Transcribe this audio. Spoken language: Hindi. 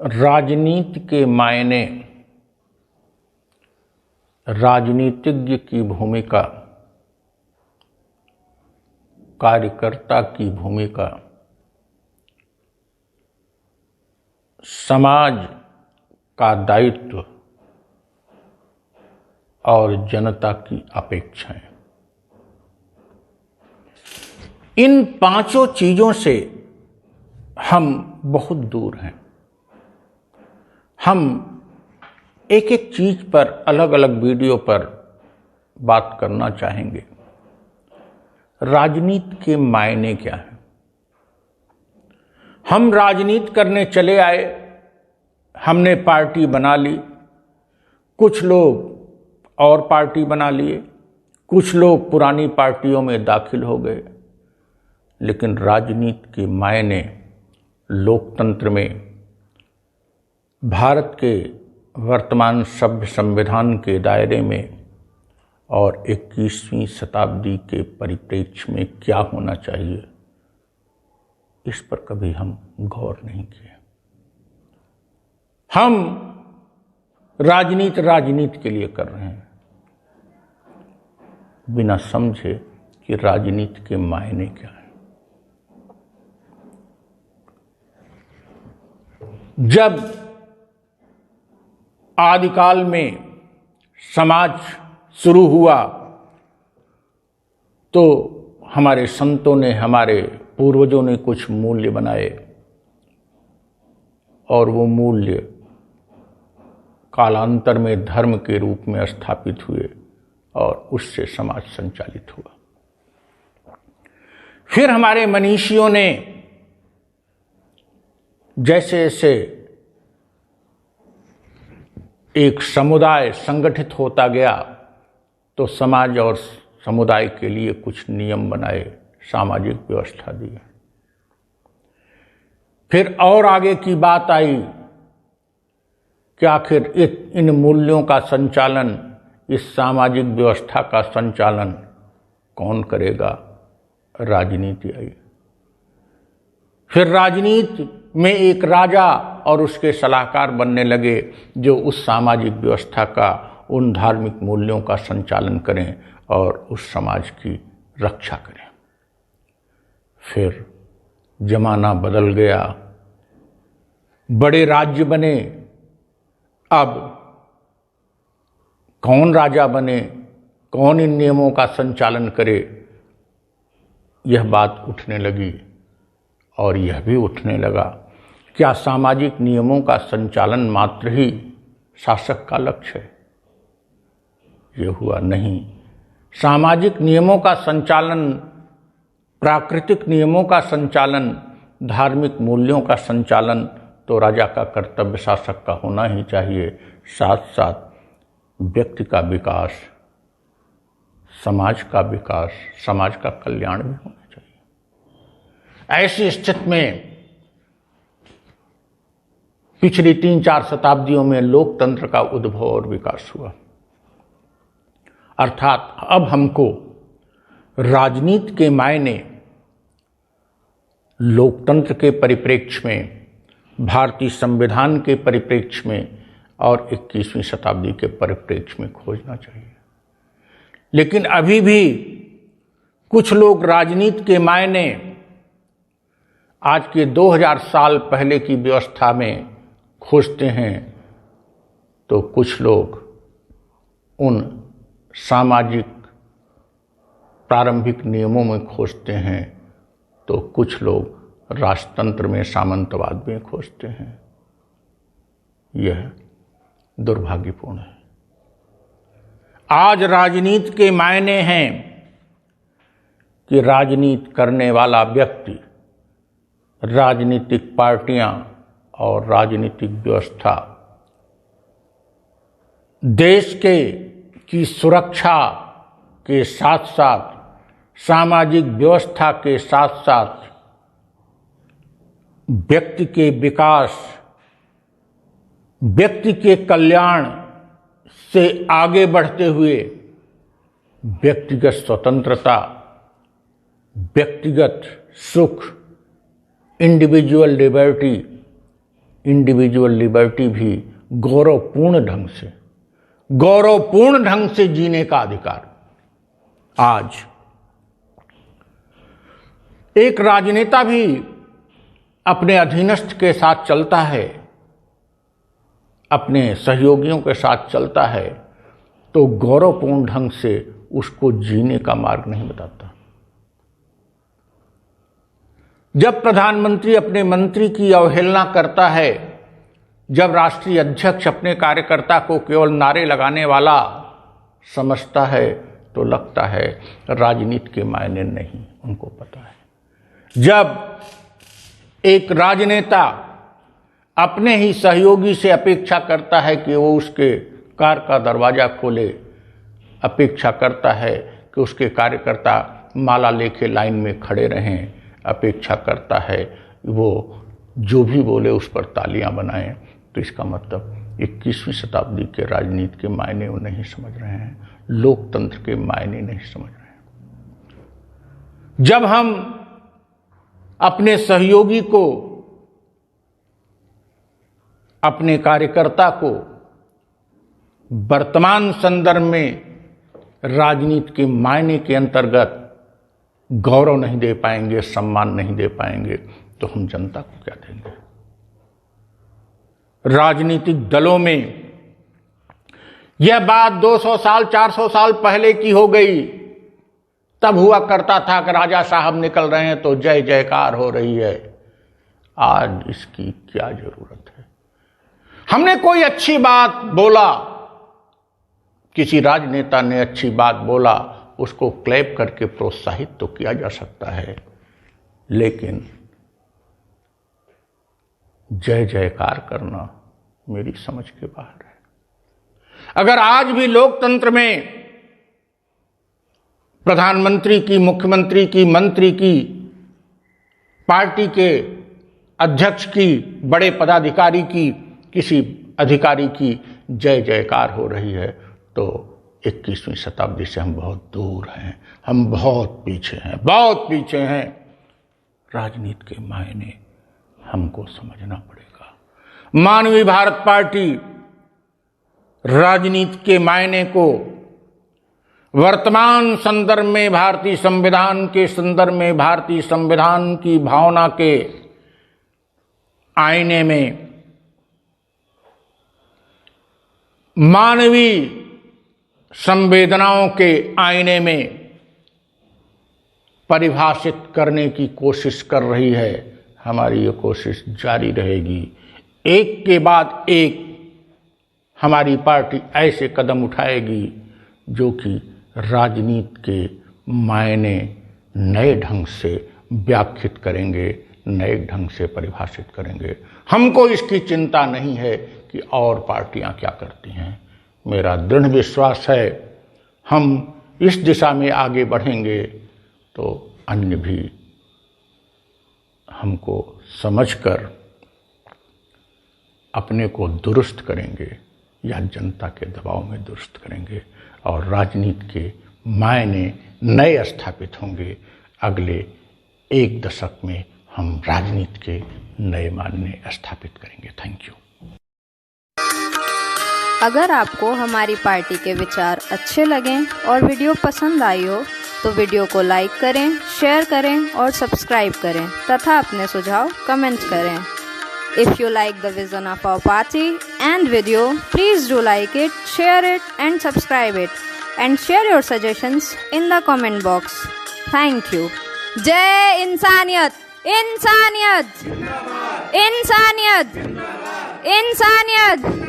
राजनीति के मायने, राजनीतिज्ञ की भूमिका, कार्यकर्ता की भूमिका, समाज का दायित्व और जनता की अपेक्षाएं, इन पांचों चीजों से हम बहुत दूर हैं। हम एक एक चीज पर अलग अलग वीडियो पर बात करना चाहेंगे। राजनीति के मायने क्या है? हम राजनीति करने चले आए, हमने पार्टी बना ली, कुछ लोग और पार्टी बना लिए, कुछ लोग पुरानी पार्टियों में दाखिल हो गए। लेकिन राजनीति के मायने लोकतंत्र में, भारत के वर्तमान सभ्य संविधान के दायरे में और 21वीं शताब्दी के परिप्रेक्ष्य में क्या होना चाहिए, इस पर कभी हम गौर नहीं किए। हम राजनीति के लिए कर रहे हैं, बिना समझे कि राजनीति के मायने क्या है। जब आदिकाल में समाज शुरू हुआ तो हमारे संतों ने, हमारे पूर्वजों ने कुछ मूल्य बनाए और वो मूल्य कालांतर में धर्म के रूप में स्थापित हुए और उससे समाज संचालित हुआ। फिर हमारे मनीषियों ने जैसे जैसे एक समुदाय संगठित होता गया तो समाज और समुदाय के लिए कुछ नियम बनाए, सामाजिक व्यवस्था दी। फिर और आगे की बात आई कि आखिर इन मूल्यों का संचालन, इस सामाजिक व्यवस्था का संचालन कौन करेगा? राजनीति आई। फिर राजनीति में एक राजा और उसके सलाहकार बनने लगे जो उस सामाजिक व्यवस्था का, उन धार्मिक मूल्यों का संचालन करें और उस समाज की रक्षा करें। फिर जमाना बदल गया, बड़े राज्य बने। अब कौन राजा बने, कौन इन नियमों का संचालन करे, यह बात उठने लगी। और यह भी उठने लगा, क्या सामाजिक नियमों का संचालन मात्र ही शासक का लक्ष्य है? यह हुआ नहीं। सामाजिक नियमों का संचालन, प्राकृतिक नियमों का संचालन, धार्मिक मूल्यों का संचालन तो राजा का कर्तव्य, शासक का होना ही चाहिए। साथ साथ व्यक्ति का विकास, समाज का विकास, समाज का कल्याण भी होना चाहिए। ऐसी स्थिति में पिछली 3-4 शताब्दियों में लोकतंत्र का उद्भव और विकास हुआ। अर्थात अब हमको राजनीति के मायने लोकतंत्र के परिप्रेक्ष्य में, भारतीय संविधान के परिप्रेक्ष्य में और 21वीं शताब्दी के परिप्रेक्ष्य में खोजना चाहिए। लेकिन अभी भी कुछ लोग राजनीति के मायने आज के 2000 साल पहले की व्यवस्था में खोजते हैं, तो कुछ लोग उन सामाजिक प्रारंभिक नियमों में खोजते हैं, तो कुछ लोग राजतंत्र में, सामंतवाद में खोजते हैं। यह दुर्भाग्यपूर्ण है। आज राजनीति के मायने हैं कि राजनीति करने वाला व्यक्ति, राजनीतिक पार्टियां और राजनीतिक व्यवस्था देश की सुरक्षा के साथ साथ, सामाजिक व्यवस्था के साथ साथ व्यक्ति के विकास, व्यक्ति के कल्याण से आगे बढ़ते हुए व्यक्तिगत स्वतंत्रता, व्यक्तिगत सुख, इंडिविजुअल लिबर्टी, इंडिविजुअल लिबर्टी भी गौरवपूर्ण ढंग से जीने का अधिकार। आज एक राजनेता भी अपने अधीनस्थ के साथ चलता है, अपने सहयोगियों के साथ चलता है, तो गौरवपूर्ण ढंग से उसको जीने का मार्ग नहीं बताता। जब प्रधानमंत्री अपने मंत्री की अवहेलना करता है, जब राष्ट्रीय अध्यक्ष अपने कार्यकर्ता को केवल नारे लगाने वाला समझता है, तो लगता है राजनीति के मायने नहीं उनको पता है। जब एक राजनेता अपने ही सहयोगी से अपेक्षा करता है कि वो उसके कार का दरवाजा खोले, अपेक्षा करता है कि उसके कार्यकर्ता माला लेके लाइन में खड़े रहें, अपेक्षा करता है वो जो भी बोले उस पर तालियां बनाएं, तो इसका मतलब 21वीं शताब्दी के राजनीति के मायने वो नहीं समझ रहे हैं, लोकतंत्र के मायने नहीं समझ रहे हैं। जब हम अपने सहयोगी को, अपने कार्यकर्ता को वर्तमान संदर्भ में राजनीति के मायने के अंतर्गत गौरव नहीं दे पाएंगे, सम्मान नहीं दे पाएंगे, तो हम जनता को क्या देंगे? राजनीतिक दलों में यह बात 200 साल 400 साल पहले की हो गई। तब हुआ करता था कि राजा साहब निकल रहे हैं तो जय जयकार हो रही है। आज इसकी क्या जरूरत है? हमने कोई अच्छी बात बोला, किसी राजनेता ने अच्छी बात बोला, उसको क्लैप करके प्रोत्साहित तो किया जा सकता है, लेकिन जय जयकार करना मेरी समझ के बाहर है। अगर आज भी लोकतंत्र में प्रधानमंत्री की, मुख्यमंत्री की, मंत्री की, पार्टी के अध्यक्ष की, बड़े पदाधिकारी की, किसी अधिकारी की जय जयकार हो रही है, तो 21वीं शताब्दी से हम बहुत दूर हैं, हम बहुत पीछे हैं। राजनीति के मायने हमको समझना पड़ेगा। मानवीय भारत पार्टी राजनीति के मायने को वर्तमान संदर्भ में, भारतीय संविधान के संदर्भ में, भारतीय संविधान की भावना के आईने में, मानवीय संवेदनाओं के आईने में परिभाषित करने की कोशिश कर रही है। हमारी ये कोशिश जारी रहेगी। एक के बाद एक हमारी पार्टी ऐसे कदम उठाएगी जो कि राजनीति के मायने नए ढंग से व्याख्यात करेंगे, नए ढंग से परिभाषित करेंगे। हमको इसकी चिंता नहीं है कि और पार्टियां क्या करती हैं। मेरा दृढ़ विश्वास है हम इस दिशा में आगे बढ़ेंगे तो अन्य भी हमको समझकर अपने को दुरुस्त करेंगे या जनता के दबाव में दुरुस्त करेंगे और राजनीति के मायने नए स्थापित होंगे। अगले 1 दशक में हम राजनीति के नए मायने स्थापित करेंगे। Thank you. अगर आपको हमारी पार्टी के विचार अच्छे लगें और वीडियो पसंद आई हो तो वीडियो को लाइक करें, शेयर करें और सब्सक्राइब करें तथा अपने सुझाव कमेंट करें। If you like the vision of our party and video, please do like it, share it and subscribe it and share your suggestions in the comment box. Thank you. जय इंसानियत, इंसानियत, इंसानियत, इंसानियत।